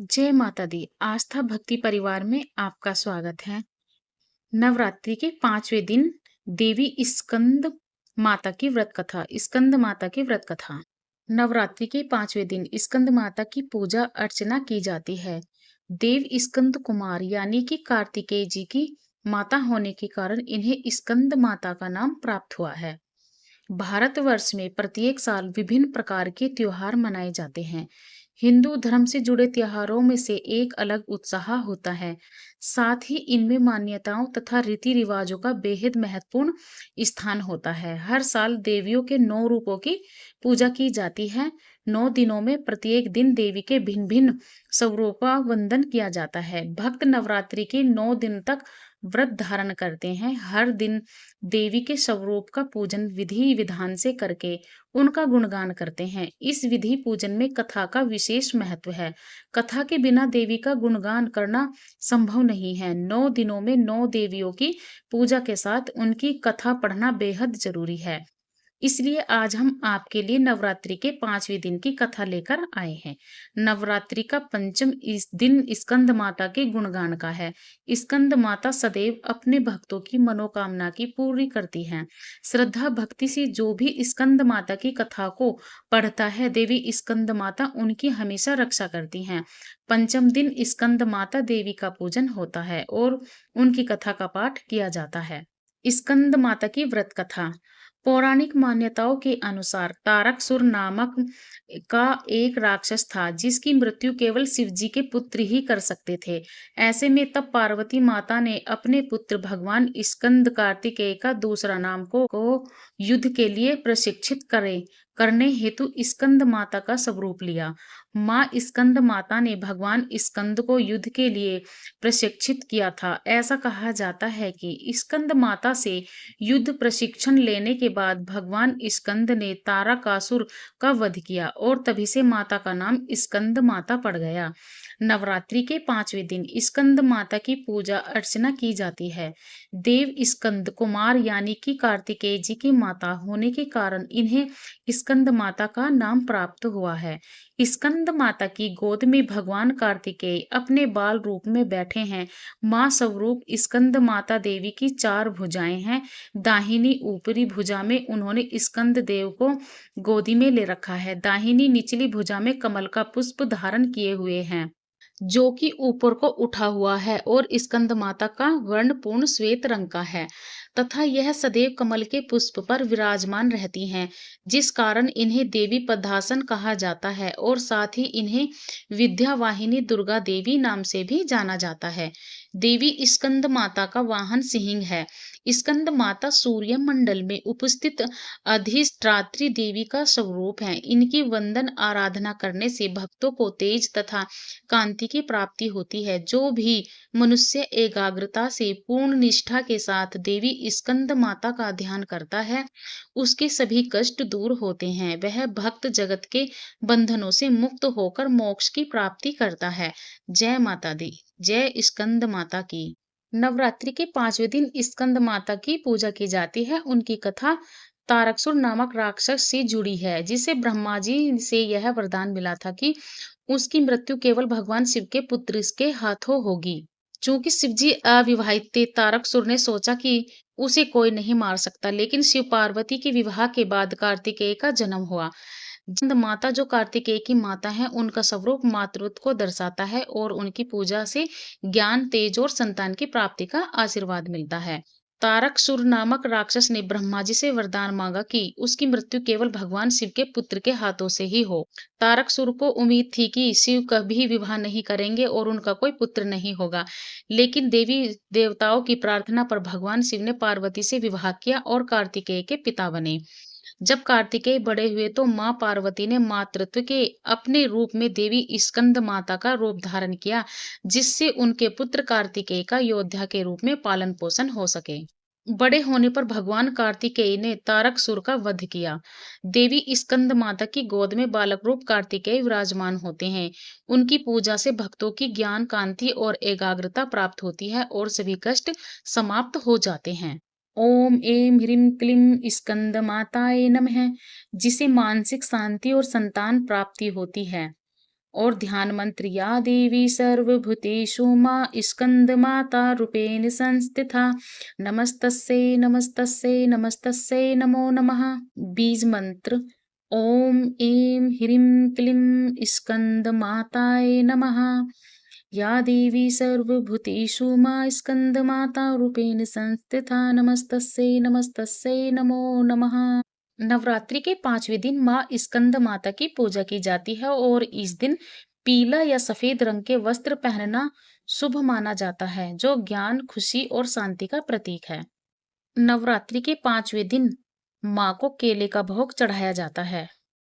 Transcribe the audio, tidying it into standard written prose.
जय माता दी। आस्था भक्ति परिवार में आपका स्वागत है। नवरात्रि के 5वें दिन देवी स्कंद माता की व्रत कथा। स्कंद माता की व्रत कथा। नवरात्रि के 5वें दिन स्कंद माता की पूजा अर्चना की जाती है। देव स्कंद कुमार यानी कि कार्तिकेय जी की माता होने के कारण इन्हें स्कंद माता का नाम प्राप्त हुआ है। भारतवर्ष में प्रत्येक साल विभिन्न प्रकार के त्योहार मनाए जाते हैं। हिंदू धर्म से जुड़े त्योहारों में से एक अलग उत्साह होता है। साथ ही इनमें मान्यताओं तथा रीति रिवाजों का बेहद महत्वपूर्ण स्थान होता है। हर साल देवियों के 9 रूपों की पूजा की जाती है। 9 दिनों में प्रत्येक दिन देवी के भिन्न भिन्न स्वरूपा वंदन किया जाता है। भक्त नवरात्रि के 9 दिन तक व्रत धारण करते हैं। हर दिन देवी के स्वरूप का पूजन विधि विधान से करके उनका गुणगान करते हैं। इस विधि पूजन में कथा का विशेष महत्व है। कथा के बिना देवी का गुणगान करना संभव नहीं है। 9 दिनों में 9 देवियों की पूजा के साथ उनकी कथा पढ़ना बेहद जरूरी है। इसलिए आज हम आपके लिए नवरात्रि के 5वें दिन की कथा लेकर आए हैं। नवरात्रि का पंचम इस दिन स्कंद माता के गुणगान का है। स्कंद माता सदैव अपने भक्तों की मनोकामना की पूरी करती हैं। श्रद्धा भक्ति से जो भी स्कंद माता की कथा को पढ़ता है, देवी स्कंद माता उनकी हमेशा रक्षा करती हैं। पंचम दिन स्कंद माता देवी का पूजन होता है और उनकी कथा का पाठ किया जाता है। स्कंद माता की व्रत कथा। पौराणिक मान्यताओं के अनुसार तारकसुर नामक का एक राक्षस था जिसकी मृत्यु केवल शिव जी के पुत्र ही कर सकते थे। ऐसे में तब पार्वती माता ने अपने पुत्र भगवान स्कंद कार्तिकेय का दूसरा नाम को युद्ध के लिए प्रशिक्षित करने हेतु स्कंद माता का स्वरूप लिया। माँ स्कंद माता ने भगवान स्कंद को युद्ध के लिए प्रशिक्षित किया था। ऐसा कहा जाता है कि स्कंद माता से युद्ध प्रशिक्षण लेने के बाद भगवान स्कंद ने तारकासुर का वध किया और तभी से माता का नाम स्कंद माता पड़ गया। नवरात्रि के 5वें दिन स्कंद माता की पूजा अर्चना की जाती है। देव स्कंद कुमार यानी कि कार्तिकेय जी की माता होने के कारण इन्हें स्कंद माता का नाम प्राप्त हुआ है। स्कंद माता की गोद में भगवान कार्तिकेय अपने बाल रूप में बैठे हैं। मां स्वरूप स्कंद माता देवी की 4 भुजाएं हैं। दाहिनी ऊपरी भुजा में उन्होंने स्कंद देव को गोदी में ले रखा है। दाहिनी निचली भुजा में कमल का पुष्प धारण किए हुए हैं जो कि ऊपर को उठा हुआ है और स्कंद माता का वर्ण पूर्ण श्वेत रंग का है तथा यह सदैव कमल के पुष्प पर विराजमान रहती हैं, जिस कारण इन्हें देवी पद्मासन कहा जाता है और साथ ही इन्हें विद्या वाहिनी दुर्गा देवी नाम से भी जाना जाता है। देवी स्कंद माता का वाहन सिंह है। स्कंद माता सूर्य मंडल में उपस्थित अधिष्ठात्री देवी का स्वरूप है। इनकी वंदन आराधना करने से भक्तों को तेज तथा कांति की प्राप्ति होती है। जो भी मनुष्य एकाग्रता से पूर्ण निष्ठा के साथ देवी स्कंद माता का ध्यान करता है, उसके सभी कष्ट दूर होते हैं। वह भक्त जगत के बंधनों से मुक्त होकर मोक्ष की प्राप्ति करता है। जय माता दी। जय स्कंद माता की। नवरात्रि के 5वें दिन स्कंद माता की पूजा की जाती है। उनकी कथा तारकसुर नामक राक्षस से जुड़ी है, जिसे ब्रह्मा जी से यह वरदान मिला था कि उसकी मृत्यु केवल भगवान शिव के पुत्र के हाथों होगी। चूंकि शिव जी अविवाहित थे, तारकसुर ने सोचा कि उसे कोई नहीं मार सकता, लेकिन शिव पार्वती के विवाह के बाद कार्तिकेय का जन्म हुआ। जिंद माता जो कार्तिकेय की माता है, उनका स्वरूप मातृत्व को दर्शाता है और उनकी पूजा से ज्ञान, तेज और संतान की प्राप्ति का आशीर्वाद मिलता है। तारकसुर नामक राक्षस ने ब्रह्मा जी से वरदान मांगा कि उसकी मृत्यु केवल भगवान शिव के पुत्र के हाथों से ही हो। तारकसुर को उम्मीद थी कि शिव कभी विवाह नहीं करेंगे और उनका कोई पुत्र नहीं होगा, लेकिन देवी देवताओं की प्रार्थना पर भगवान शिव ने पार्वती से विवाह किया और कार्तिकेय के पिता बने। जब कार्तिकेय बड़े हुए तो मां पार्वती ने मातृत्व के अपने रूप में देवी स्कंद माता का रूप धारण किया, जिससे उनके पुत्र कार्तिकेय का योद्धा के रूप में पालन पोषण हो सके। बड़े होने पर भगवान कार्तिकेय ने तारकसुर का वध किया। देवी स्कंद माता की गोद में बालक रूप कार्तिकेय विराजमान होते हैं। उनकी पूजा से भक्तों की ज्ञान, कांति और एकाग्रता प्राप्त होती है और सभी कष्ट समाप्त हो जाते हैं। ओम ऐं ह्रीं क्लीं स्कंद माताय नमः, जिसे मानसिक शांति और संतान प्राप्ति होती है। और ध्यान मंत्र या देवी सर्वभूतेषु मां स्कंदमाता रूपेण संस्थिता नमस्तस्यै नमस्तस्यै नमस्तस्यै नमो नमः। बीज मंत्र ओम ऐं ह्रीं क्लीं स्कंदमाताय नमः। या देवी सर्वभूतेषु मां स्कंदमाता रूपेण संस्थिता नमस्तस्यै नमस्तस्यै नमो नमः। नवरात्रि के 5वें दिन माँ स्कंद माता की पूजा की जाती है और इस दिन पीला या सफेद रंग के वस्त्र पहनना शुभ माना जाता है, जो ज्ञान, खुशी और शांति का प्रतीक है। नवरात्रि के 5वें दिन माँ को केले का भोग चढ़ाया जाता है।